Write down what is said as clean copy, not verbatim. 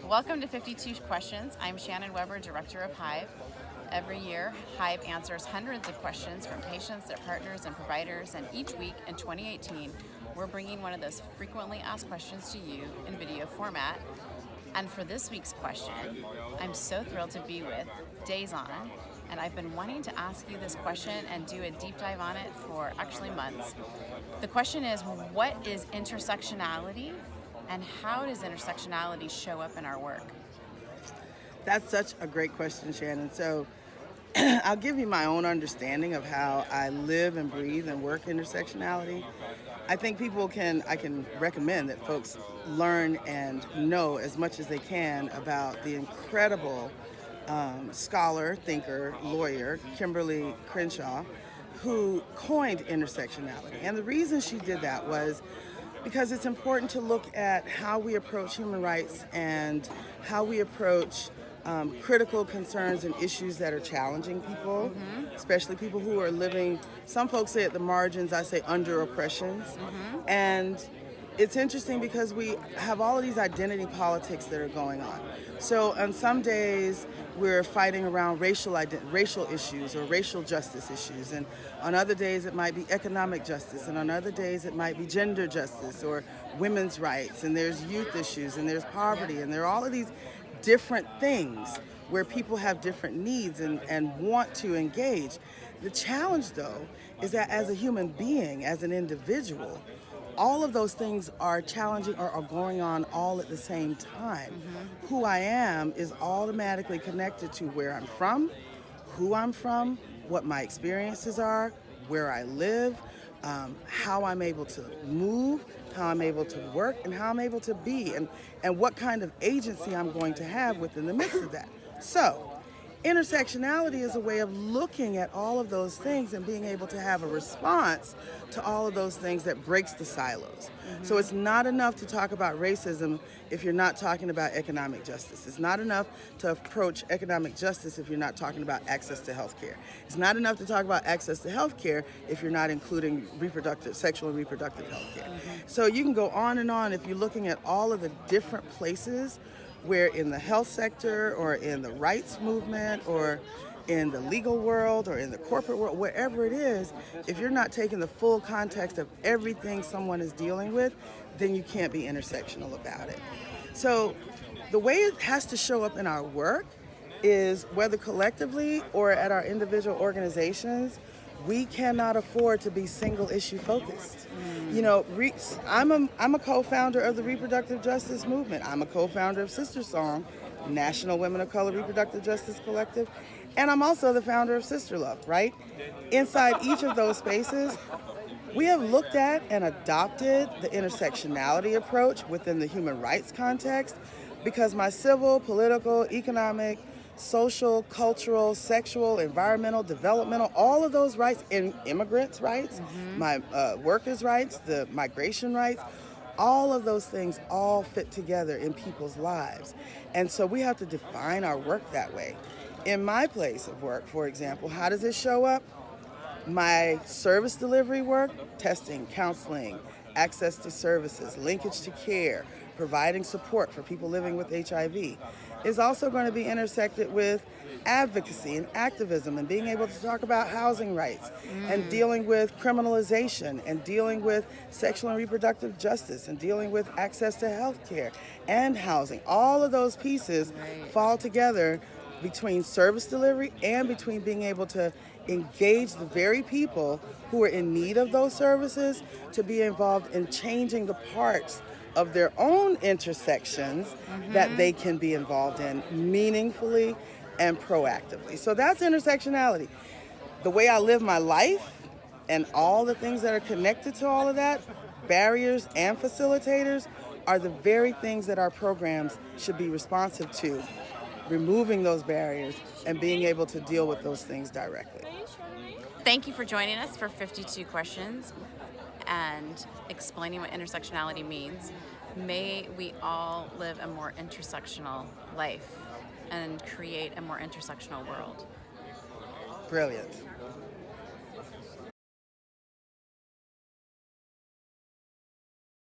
Welcome to 52 Questions. I'm Shannon Weber, Director of HIVE. Every year, HIVE answers hundreds of questions from patients, their partners, and providers, and each week in 2018, we're bringing one of those frequently asked questions to you in video format. And for this week's question, I'm so thrilled to be with Dazon, and I've been wanting to ask you this question and do a deep dive on it for actually months. The question is, what is intersectionality, and how does intersectionality show up in our work? That's such a great question, Shannon. So I'll give you my own understanding of how I live and breathe and work intersectionality. I think I can recommend that folks learn and know as much as they can about the incredible scholar, thinker, lawyer, Kimberly Crenshaw, who coined intersectionality. And the reason she did that was because it's important to look at how we approach human rights and how we approach critical concerns and issues that are challenging people, especially people who are living, some folks say at the margins, I say under oppressions. And it's interesting because we have all of these identity politics that are going on. So on some days, we're fighting around racial issues or racial justice issues. And on other days, it might be economic justice. And on other days, it might be gender justice or women's rights. And there's youth issues and there's poverty. And there are all of these different things where people have different needs and want to engage. The challenge, though, is that as a human being, as an individual, all of those things are challenging or are going on all at the same time. Who I am is automatically connected to where I'm from, who I'm from, what my experiences are, where I live, how I'm able to move, how I'm able to work, and how I'm able to be, and what kind of agency I'm going to have within the mix of that. So, intersectionality is a way of looking at all of those things and being able to have a response to all of those things that breaks the silos. So it's not enough to talk about racism if you're not talking about economic justice. It's not enough to approach economic justice if you're not talking about access to health care. It's not enough to talk about access to health care if you're not including sexual and reproductive health care. So you can go on and on if you're looking at all of the different places where in the health sector or in the rights movement or in the legal world or in the corporate world, wherever it is, if you're not taking the full context of everything someone is dealing with, then you can't be intersectional about it. So the way it has to show up in our work is whether collectively or at our individual organizations, we cannot afford to be single issue focused. You know, I'm a co-founder of the reproductive justice movement. I'm a co-founder of SisterSong, National Women of Color Reproductive Justice Collective, and I'm also the founder of SisterLove, right? Inside each of those spaces, we have looked at and adopted the intersectionality approach within the human rights context because my civil, political, economic, social, cultural, sexual, environmental, developmental, all of those rights, and immigrants' rights, my workers' rights, the migration rights, all of those things all fit together in people's lives. And so we have to define our work that way. In my place of work, for example, how does it show up? My service delivery work, testing, counseling, access to services, linkage to care, providing support for people living with HIV, is also going to be intersected with advocacy and activism and being able to talk about housing rights and dealing with criminalization and dealing with sexual and reproductive justice and dealing with access to health care and housing. All of those pieces fall together between service delivery and between being able to engage the very people who are in need of those services to be involved in changing the parts of their own intersections that they can be involved in meaningfully and proactively. So that's intersectionality. The way I live my life and all the things that are connected to all of that, barriers and facilitators, are the very things that our programs should be responsive to, removing those barriers and being able to deal with those things directly. Thank you for joining us for 52 Questions and explaining what intersectionality means. May we all live a more intersectional life and create a more intersectional world. Brilliant.